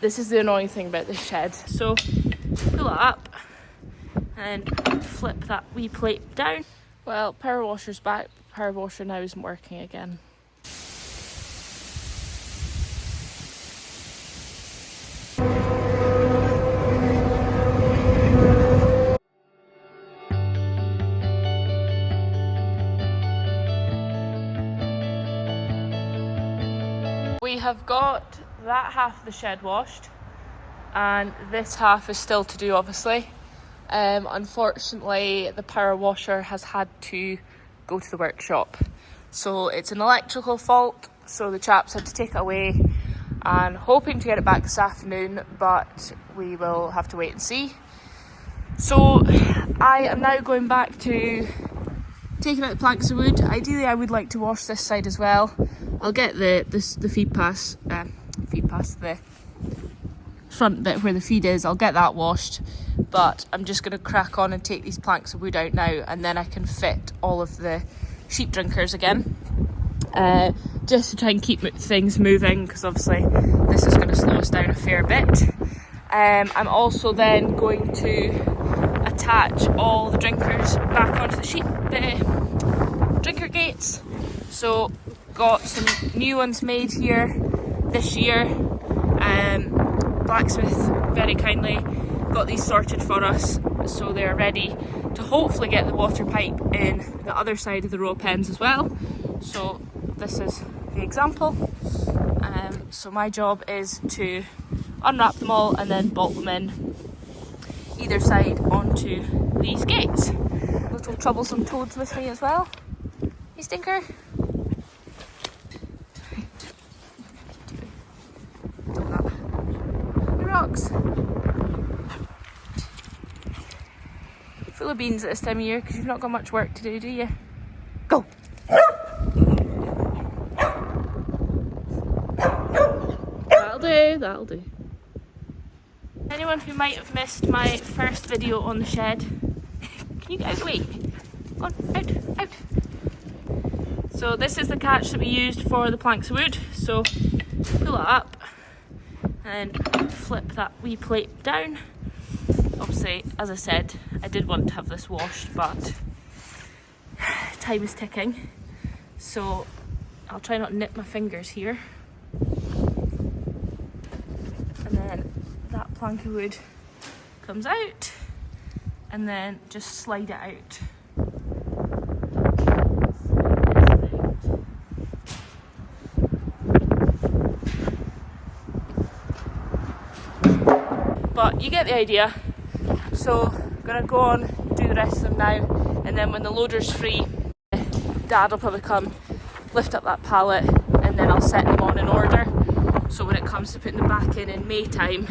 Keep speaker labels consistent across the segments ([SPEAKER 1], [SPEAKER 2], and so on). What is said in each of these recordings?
[SPEAKER 1] This is the annoying thing about this shed. So pull it up and flip that wee plate down. Well, power washer's back. Power washer now isn't working again. We have got that half of the shed washed and this half is still to do, obviously. Unfortunately, the power washer has had to go to the workshop. So it's an electrical fault, so the chaps had to take it away and hoping to get it back this afternoon, but we will have to wait and see. So I am now going back to taking out the planks of wood. Ideally, I would like to wash this side as well. I'll get the feed pass, the front bit where the feed is, I'll get that washed, but I'm just going to crack on and take these planks of wood out now, and then I can fit all of the sheep drinkers again, just to try and keep things moving, because obviously this is going to slow us down a fair bit. I'm also then going to attach all the drinkers back onto the drinker gates. So got some new ones made here this year. Blacksmith very kindly got these sorted for us, so they're ready to hopefully get the water pipe in the other side of the row pens as well. So this is the example. So my job is to unwrap them all and then bolt them in either side onto these gates. Little troublesome toads with me as well. Hey stinker. Rocks. Full of beans at this time of year because you've not got much work to do you? Go! That'll do. Anyone who might have missed my first video on the shed, can you get out of the way? Go on, out. So this is the catch that we used for the planks of wood. So pull it up and flip that wee plate down. Obviously, as I said, I did want to have this washed, but time is ticking. So I'll try not to nip my fingers here. And then that plank of wood comes out, and then just slide it out. But you get the idea. So I'm gonna go on, do the rest of them now, and then when the loader's free, Dad will probably come, lift up that pallet, and then I'll set them on in order. So when it comes to putting them back in May time,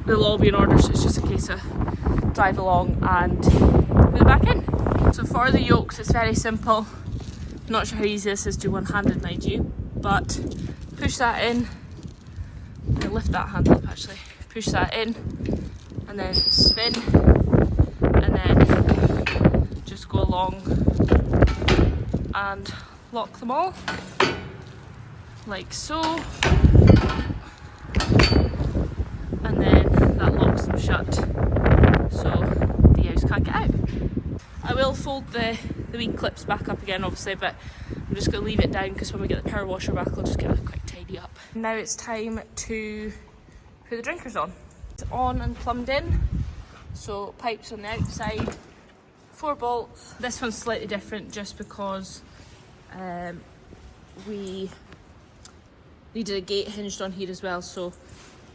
[SPEAKER 1] they'll all be in order, so it's just a case of drive along and put them back in. So for the yokes, it's very simple. Not sure how easy this is to do one-handed, mind you, but push that in. I'll lift that handle up actually. Push that in, and then spin, and then just go along and lock them all, like so, and then that locks them shut, so the owls can't get out. I will fold the wee clips back up again obviously, but I'm just going to leave it down because when we get the power washer back I'll just give it a quick tidy up. Now it's time to put the drinkers on. It's on and plumbed in, so pipes on the outside, 4 bolts. This one's slightly different just because we needed a gate hinged on here as well, so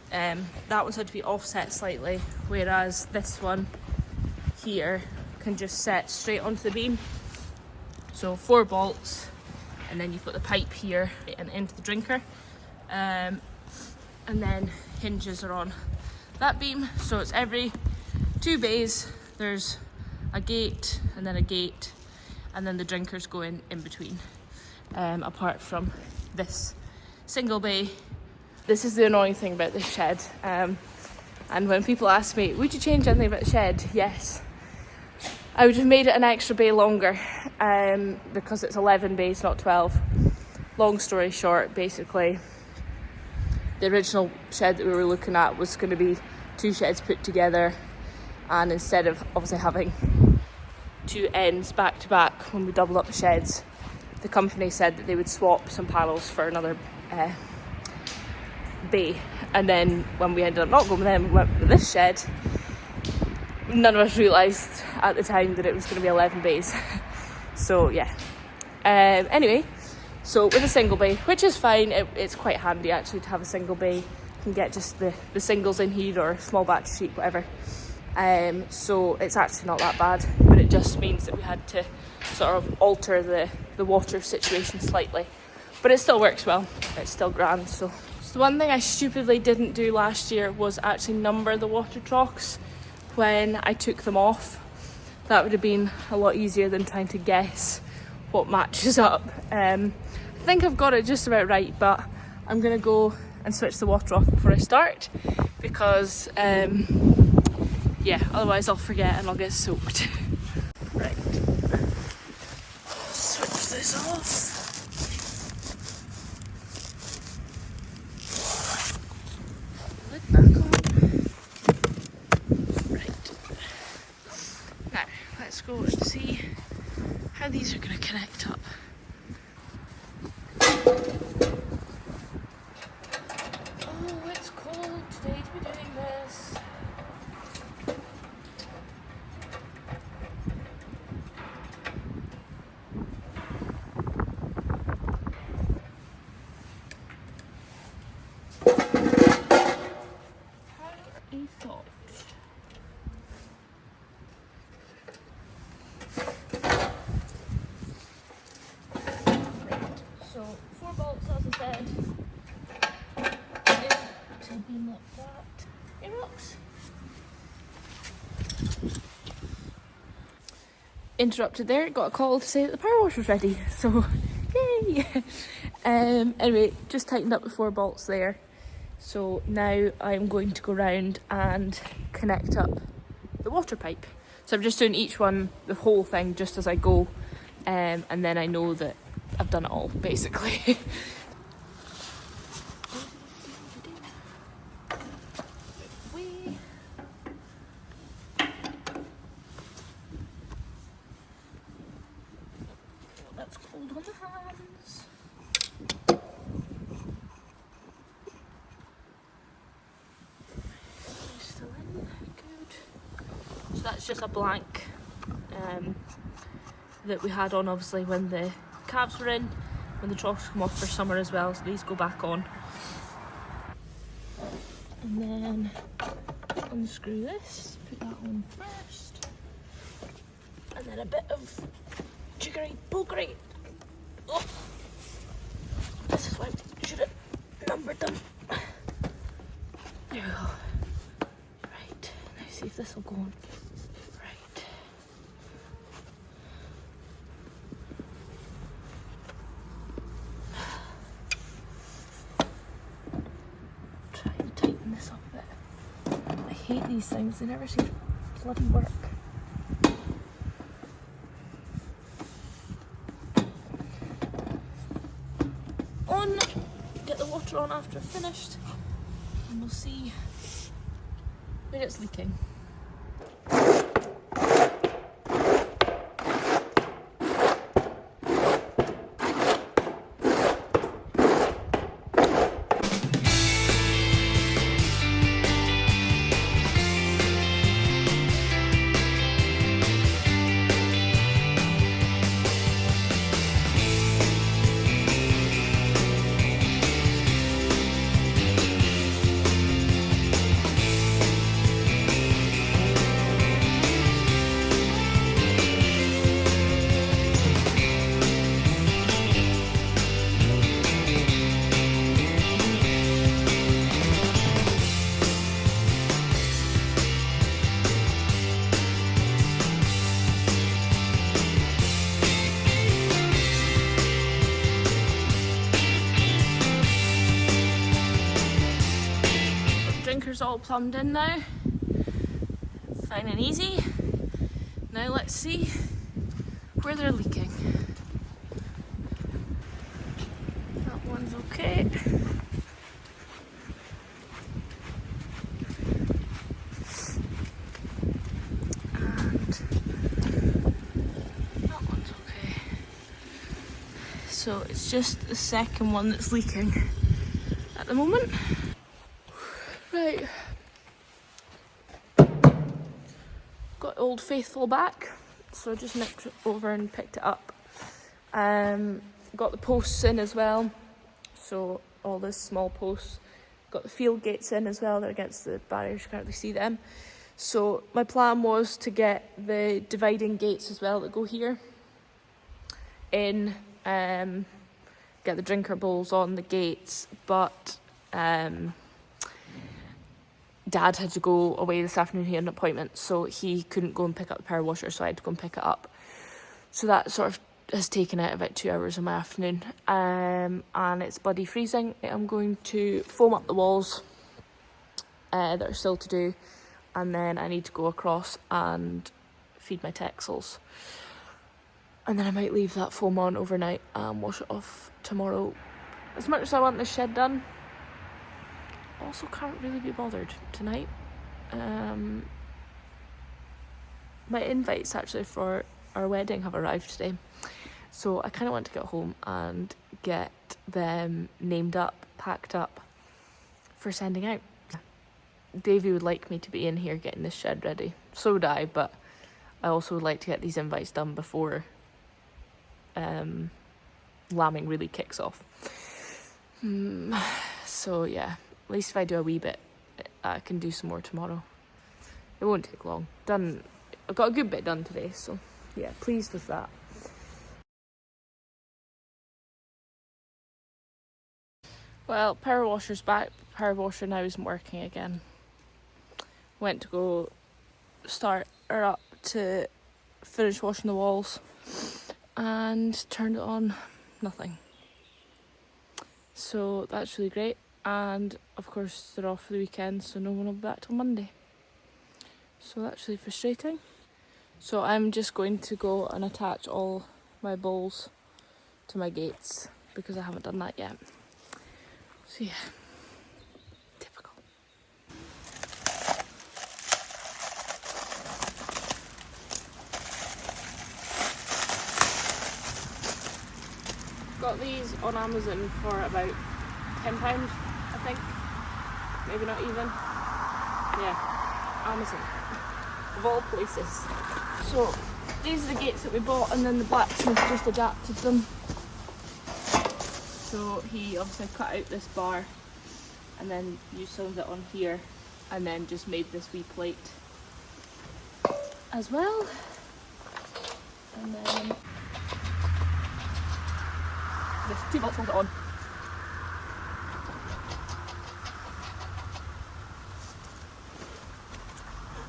[SPEAKER 1] that one's had to be offset slightly, whereas this one here can just set straight onto the beam. So 4 bolts, and then you've got the pipe here and into the drinker, and then hinges are on that beam, so it's every 2 bays there's a gate and then a gate, and then the drinkers go in between, apart from this single bay. This is the annoying thing about this shed, and when people ask me, would you change anything about the shed? Yes, I would have made it an extra bay longer, because it's 11 bays, not 12. Long story short, basically, the original shed that we were looking at was going to be 2 sheds put together, and instead of obviously having 2 ends back to back when we doubled up the sheds, the company said that they would swap some panels for another bay. And then when we ended up not going with them, we went with this shed. None of us realised at the time that it was going to be 11 bays. So yeah. Anyway, so with a single bay, which is fine, it's quite handy actually to have a single bay. You can get just the singles in here or a small batch sheet, whatever. So it's actually not that bad, but it just means that we had to sort of alter the water situation slightly. But it still works well, it's still grand. So the one thing I stupidly didn't do last year was actually number the water troughs when I took them off. That would have been a lot easier than trying to guess what matches up. I think I've got it just about right, but I'm gonna go and switch the water off before I start, because yeah, otherwise I'll forget and I'll get soaked. Right, switch this off. Lid back on. Right, now let's go and see how these are going to connect up. Oh, it's cold today to be doing this. So 4 bolts, as I said, to be like that. It rocks. Interrupted there, got a call to say that the power wash was ready, so yay! Anyway, just tightened up the 4 bolts there. So now I'm going to go round and connect up the water pipe. So I'm just doing each one, the whole thing, just as I go, and then I know that I've done it all, basically. That's cold on the hands. Still in, good. So that's just a blank that we had on, obviously, when the calves were in, when the troughs come off for summer as well, so these go back on. And then unscrew this, put that on first, and then a bit of jiggery pokery. Oh. This is why we should have numbered them. There we go. Right, now see if this will go on. Right. Try and tighten this up a bit. I hate these things, they never seem to bloody work. On, get the water on after I've finished, and we'll see where it's leaking. Drinkers all plumbed in now, fine and easy. Now let's see where they're leaking. That one's okay. So it's just the second one that's leaking at the moment. Right. Got Old Faithful back, so I just nipped over and picked it up. Got the posts in as well, so all the small posts. Got the field gates in as well, they're against the barriers, you can't really see them. So my plan was to get the dividing gates as well that go here in, get the drinker bowls on the gates, but Dad had to go away this afternoon, he had an appointment, so he couldn't go and pick up the power washer, so I had to go and pick it up. So that sort of has taken out about 2 hours of my afternoon, and it's bloody freezing. I'm going to foam up the walls that are still to do, and then I need to go across and feed my texels. And then I might leave that foam on overnight and wash it off tomorrow. As much as I want this shed done, also can't really be bothered tonight. My invites actually for our wedding have arrived today, so I kind of want to get home and get them named up, packed up for sending out. Davey would like me to be in here getting this shed ready, so would I, but I also would like to get these invites done before lambing really kicks off. So yeah, at least if I do a wee bit, I can do some more tomorrow. It won't take long. I've got a good bit done today, so yeah, pleased with that. Well, power washer's back. Power washer now isn't working again. Went to go start her up to finish washing the walls and turned it on, nothing. So that's really great, and of course they're off for the weekend, so no one will be back till Monday. So that's really frustrating. So I'm just going to go and attach all my bowls to my gates because I haven't done that yet. So yeah, typical. Got these on Amazon for about £10, I think. Maybe not even. Yeah, Amazon. Of all places. So these are the gates that we bought, and then the blacksmith just adapted them. So he obviously cut out this bar and then used some of it on here, and then just made this wee plate as well. And then there's 2 bolts hold it on.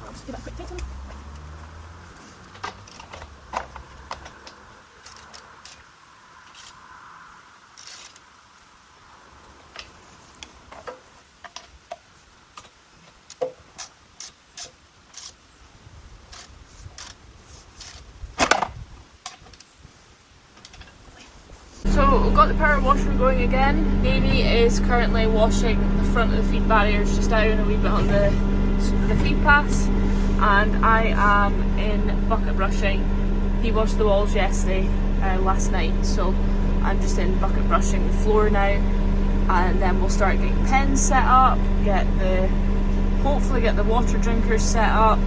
[SPEAKER 1] I'll just give it a quick tighten. So we've got the power washer going again. Amy is currently washing the front of the feed barriers just down a wee bit on the feed pass, and I am in bucket brushing. He washed the walls yesterday, last night, so I'm just in bucket brushing the floor now, and then we'll start getting pens set up, hopefully get the water drinkers set up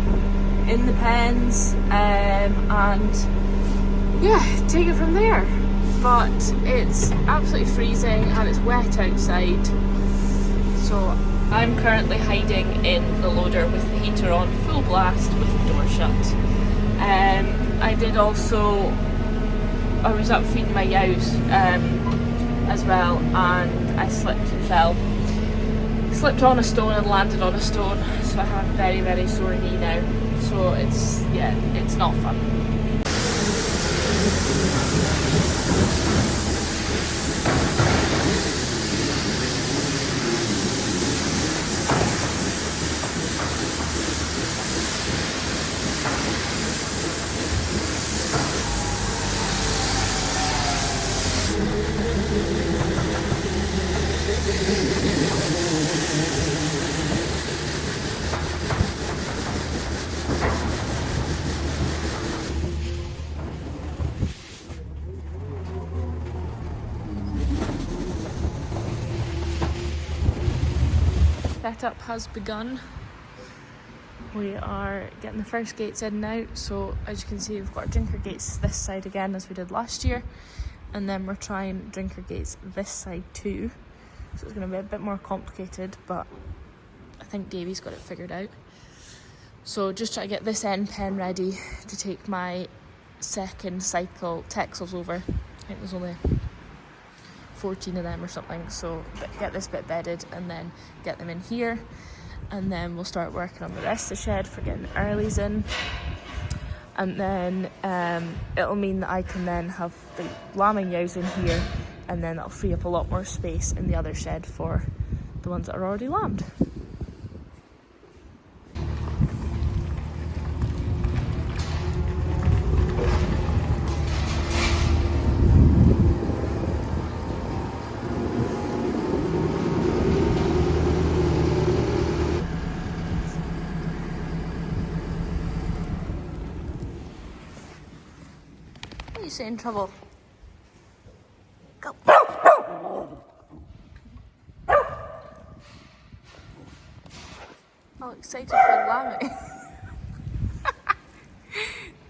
[SPEAKER 1] in the pens, and yeah, take it from there. But it's absolutely freezing and it's wet outside, so I'm currently hiding in the loader with the heater on full blast with the door shut. I was up feeding my yows as well, and I slipped and fell. Slipped on a stone and landed on a stone, so I have a very, very sore knee now. So it's not fun. setup has begun. We are getting the first gates in now, so as you can see we've got drinker gates this side again as we did last year, and then we're trying drinker gates this side too, so it's going to be a bit more complicated, but I think Davey's got it figured out. So just try to get this end pen ready to take my second cycle texels over. I think there's only 14 of them or something, so get this bit bedded and then get them in here, and then we'll start working on the rest of the shed for getting the earlies in, and then it'll mean that I can then have the lambing ewes in here, and then that'll free up a lot more space in the other shed for the ones that are already lambed. You say in trouble? Go. Oh, excited for lambing.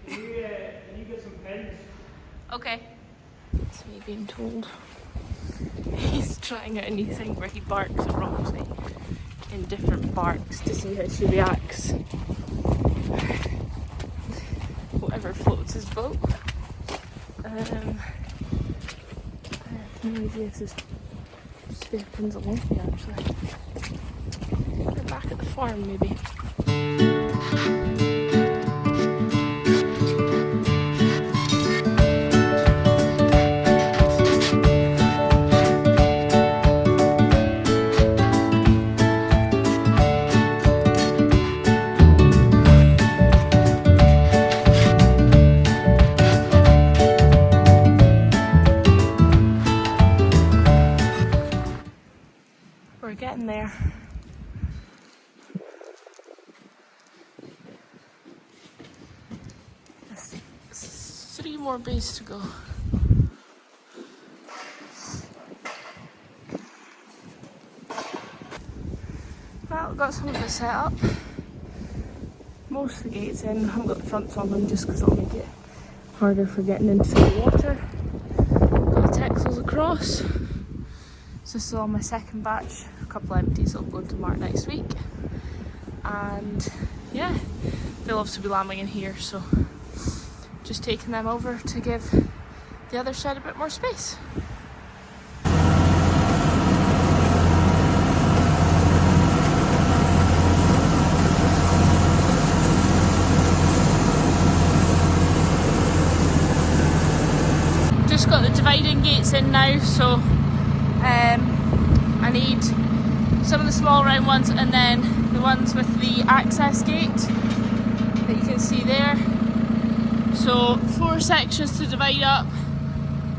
[SPEAKER 2] Can you get some pens?
[SPEAKER 1] Okay. It's me being told. He's trying out a new thing where he barks at Roxy in different barks to see how she reacts. Whatever floats his boat. I have no idea if there's spare pins along here actually. They're back at the farm maybe. We're getting there. There's 3 more bays to go. Well, we've got some of it set up. Most of the gates in. I haven't got the fronts on them just because it'll make it harder for getting into the water. Got the texels across. So this is all my second batch. A couple empties that'll go to Mark next week. And yeah, they'll obviously be lambing in here, so just taking them over to give the other shed a bit more space. Just got the dividing gates in now, so I need some of the small round ones and then the ones with the access gate that you can see there. So 4 sections to divide up.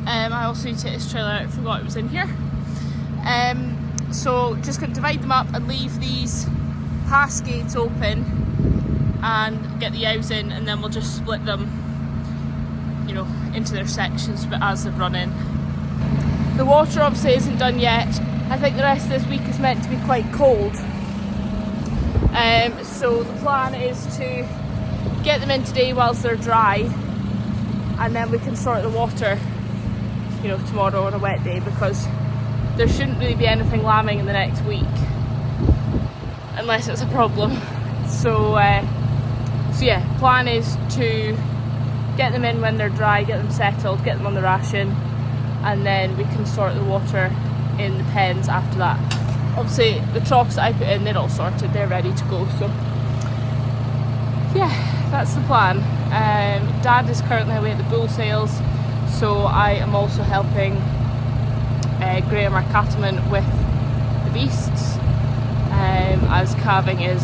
[SPEAKER 1] I also need to take this trailer out, I forgot it was in here. So just going to divide them up and leave these pass gates open and get the ewes in, and then we'll just split them, you know, into their sections but as they've run in. The water obviously isn't done yet. I think the rest of this week is meant to be quite cold. So the plan is to get them in today whilst they're dry, and then we can sort the water, you know, tomorrow on a wet day, because there shouldn't really be anything lambing in the next week unless it's a problem. So yeah, plan is to get them in when they're dry, get them settled, get them on the ration, and then we can sort the water in the pens after that. Obviously the troughs that I put in, they're all sorted, they're ready to go, so yeah, that's the plan. Dad is currently away at the bull sales, so I am also helping Graham, our cattleman, with the beasts, as calving is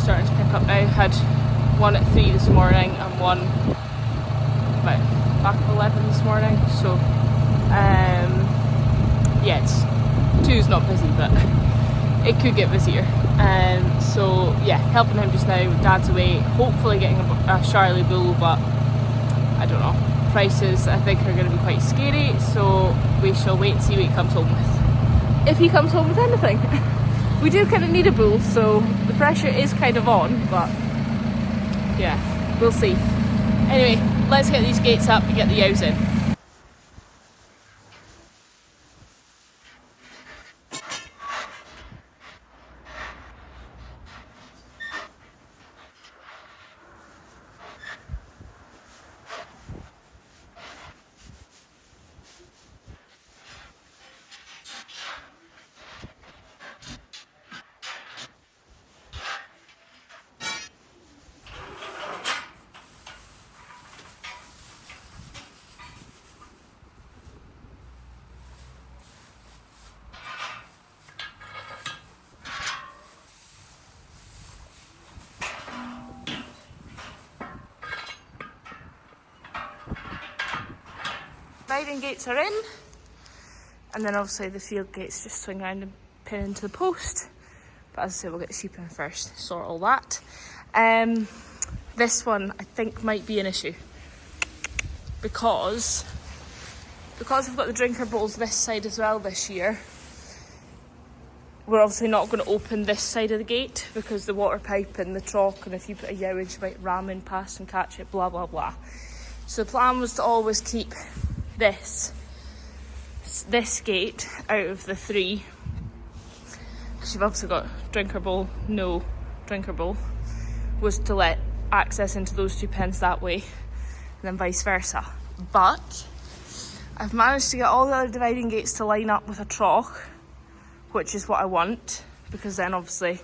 [SPEAKER 1] starting to pick up now. Had one at 3 this morning and one about back at 11 this morning, so yeah, 2's not busy, but it could get busier. So yeah, helping him just now. Dad's away, hopefully getting a Charlie bull, but I don't know. Prices I think are going to be quite scary, so we shall wait and see what he comes home with, if he comes home with anything. We do kind of need a bull, so the pressure is kind of on, but yeah, we'll see. Anyway, let's get these gates up and get the ewes in. Riding gates are in, and then obviously the field gates just swing around and pin into the post. But as I say, we'll get the sheep in first, sort all that. This one I think might be an issue because we've got the drinker bowls this side as well this year. We're obviously not going to open this side of the gate because the water pipe and the trough, and if you put a yowage, you might ram in past and catch it, blah blah blah. So the plan was to always keep this gate out of the three, because you've obviously got drinker bowl, no drinker bowl, was to let access into those two pens that way, and then vice versa. But I've managed to get all the other dividing gates to line up with a trough, which is what I want, because then obviously,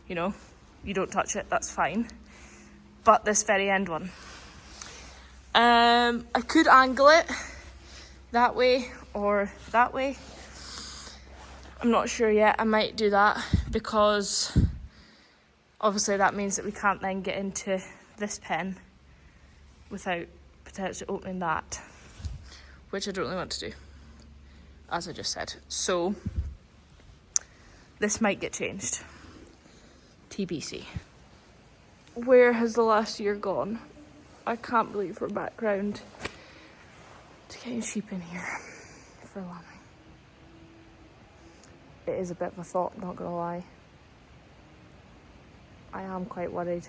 [SPEAKER 1] you know, you don't touch it, that's fine. But this very end one, I could angle it that way or that way. I'm not sure yet. I might do that because obviously that means that we can't then get into this pen without potentially opening that, which I don't really want to do, as I just said. So this might get changed. TBC. Where has the last year gone? I can't believe we're back round to getting sheep in here for lambing. It is a bit of a thought, not gonna lie. I am quite worried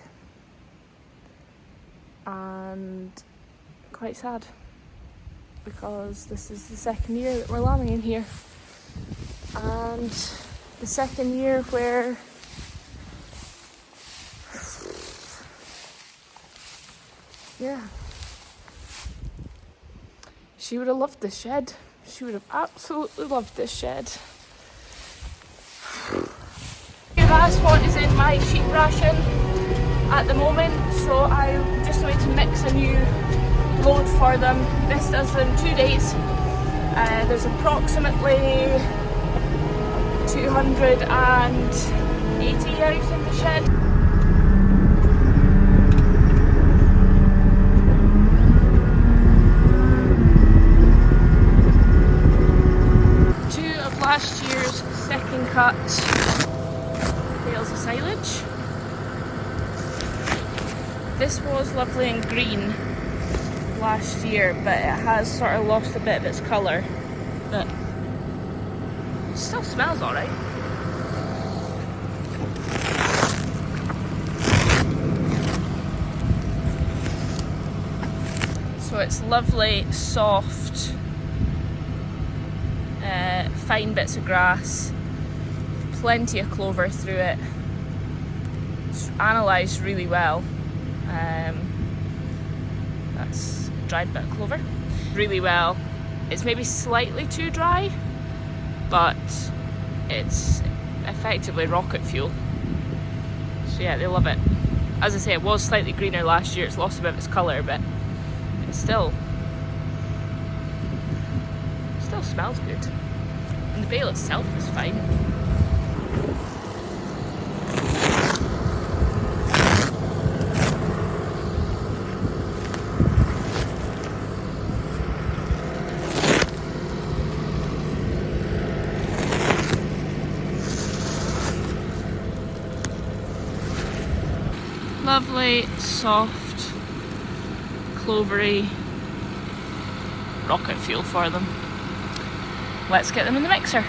[SPEAKER 1] and quite sad because this is the second year that we're lambing in here, and the second year where yeah, she would have loved this shed. She would have absolutely loved this shed. The last one is in my sheep ration at the moment, so I'm just going to mix a new load for them. This does them 2 days. There's approximately 280 ewes in the shed. Last year's second cut bales of silage. This was lovely and green last year, but it has sort of lost a bit of its colour, but it still smells alright. So it's lovely, soft, fine bits of grass, plenty of clover through it. It's analysed really well. That's a dried bit of clover. Really well. It's maybe slightly too dry, but it's effectively rocket fuel. So yeah, they love it. As I say, it was slightly greener last year. It's lost a bit of its colour, but it still smells good. And the bale itself is fine. Lovely, soft, clovery rocket fuel for them. Let's get them in the mixer.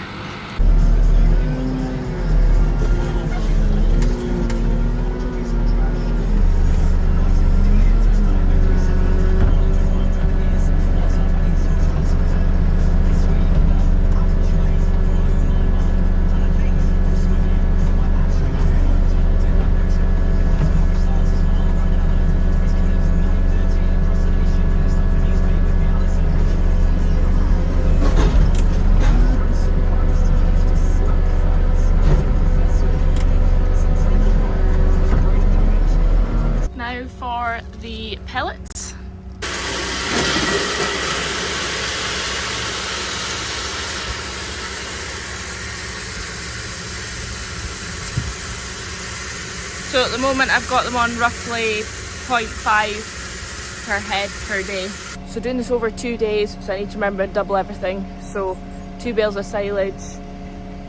[SPEAKER 1] So at the moment I've got them on roughly 0.5 per head per day. So doing this over 2 days, so I need to remember to double everything. So 2 bales of silage,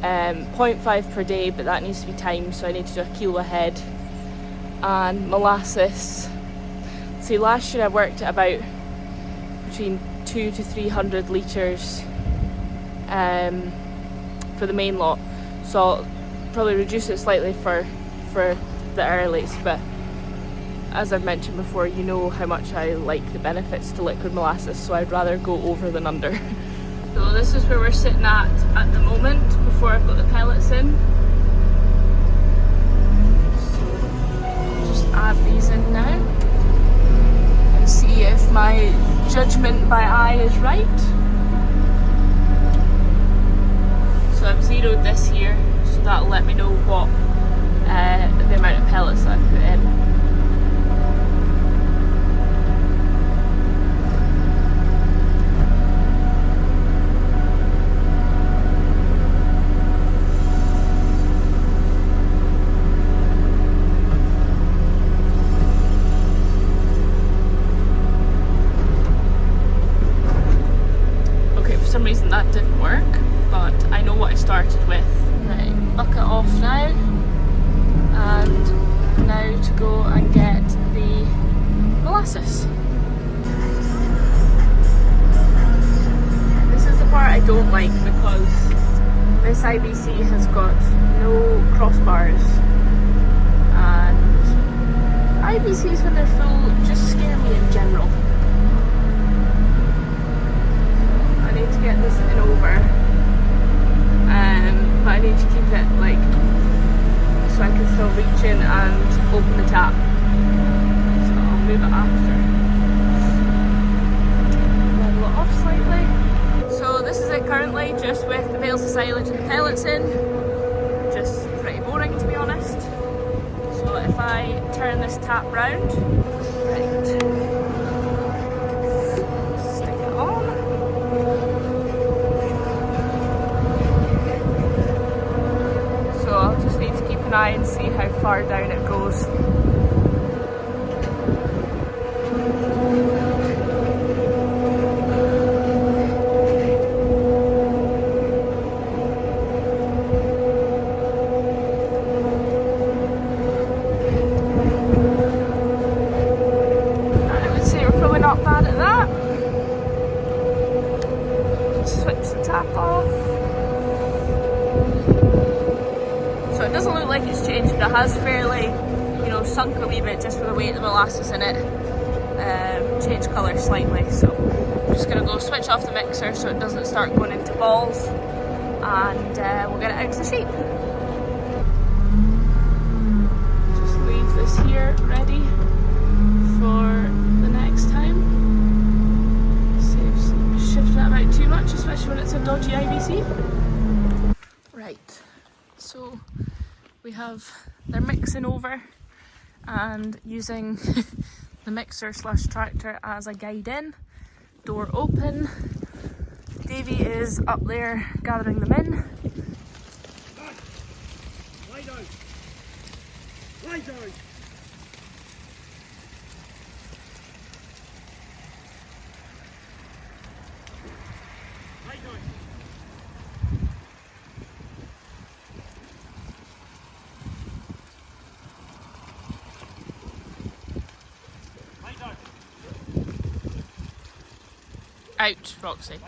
[SPEAKER 1] 0.5 per day, but that needs to be timed, so I need to do a kilo a head. And molasses. See, last year I worked at about between 200 to 300 litres for the main lot. So I'll probably reduce it slightly for the earlies, but as I've mentioned before, you know how much I like the benefits to liquid molasses, so I'd rather go over than under. So this is where we're sitting at the moment before I've got the pellets in. So I'll just add these in now and see if my judgment by eye is right. So I've zeroed this here, so that'll let me know what the amount of pellets that I've put in. Okay, for some reason that didn't work, but I know what I started with. Right, bucket off now. And now to go and get the molasses. This is the part I don't like because this IBC has got no crossbars, and IBCs when they're full just scare me in general. I need to get this in over, but I need to keep it like so I can still reach in and open the tap. So I'll move it after. Level it off slightly. So this is it currently, just with the bales of silage and the pellets in. Just pretty boring, to be honest. So if I turn this tap round, right, stick it on. So I'll just need to keep an eye and see how far down it goes. I would say we're probably not bad at that. Switch the tap off. So it doesn't look like it's changed, but it has fairly, sunk a wee bit just with the weight of the molasses in it. Changed colour slightly, so I'm just going to go switch off the mixer so it doesn't start going into balls, and we'll get it out to the sheep. Just leave this here ready for the next time. Saves shifting it about too much, especially when it's a dodgy IBC. Right, so we have their mixing over and using the mixer / tractor as a guide in. Door open. Davey is up there gathering them in.
[SPEAKER 2] Lie down. Lie down. Lie down.
[SPEAKER 1] Out, Roxy.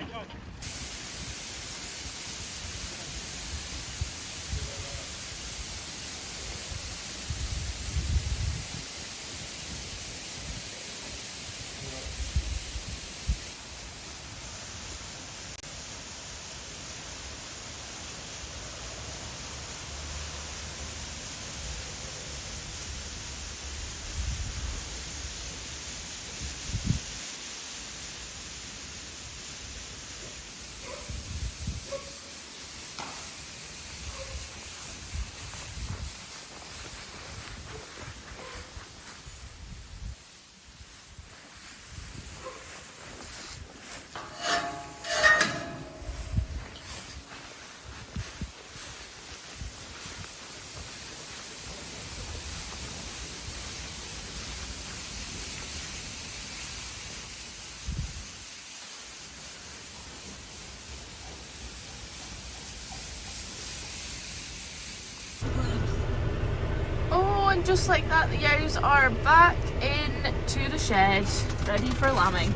[SPEAKER 1] And just like that, the ewes are back into the shed, ready for lambing.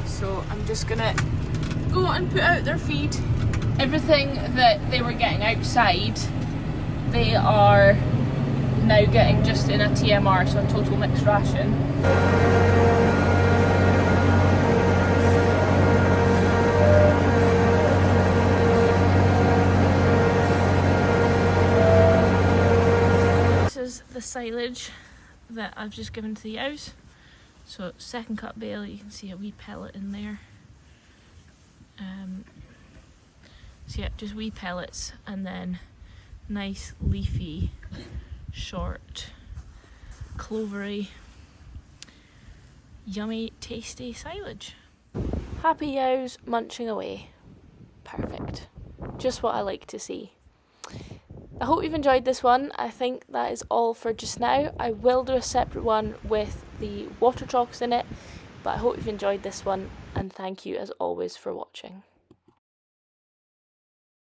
[SPEAKER 1] So I'm just gonna go and put out their feed. Everything that they were getting outside, they are now getting just in a TMR, so a total mixed ration. This is the silage that I've just given to the ewes. So second cut bale, you can see a wee pellet in there. So yeah, just wee pellets, and then nice leafy, short, clovery, yummy, tasty silage. Happy ewes munching away. Perfect. Just what I like to see. I hope you've enjoyed this one. I think that is all for just now. I will do a separate one with the water troughs in it, but I hope you've enjoyed this one, and thank you as always for watching.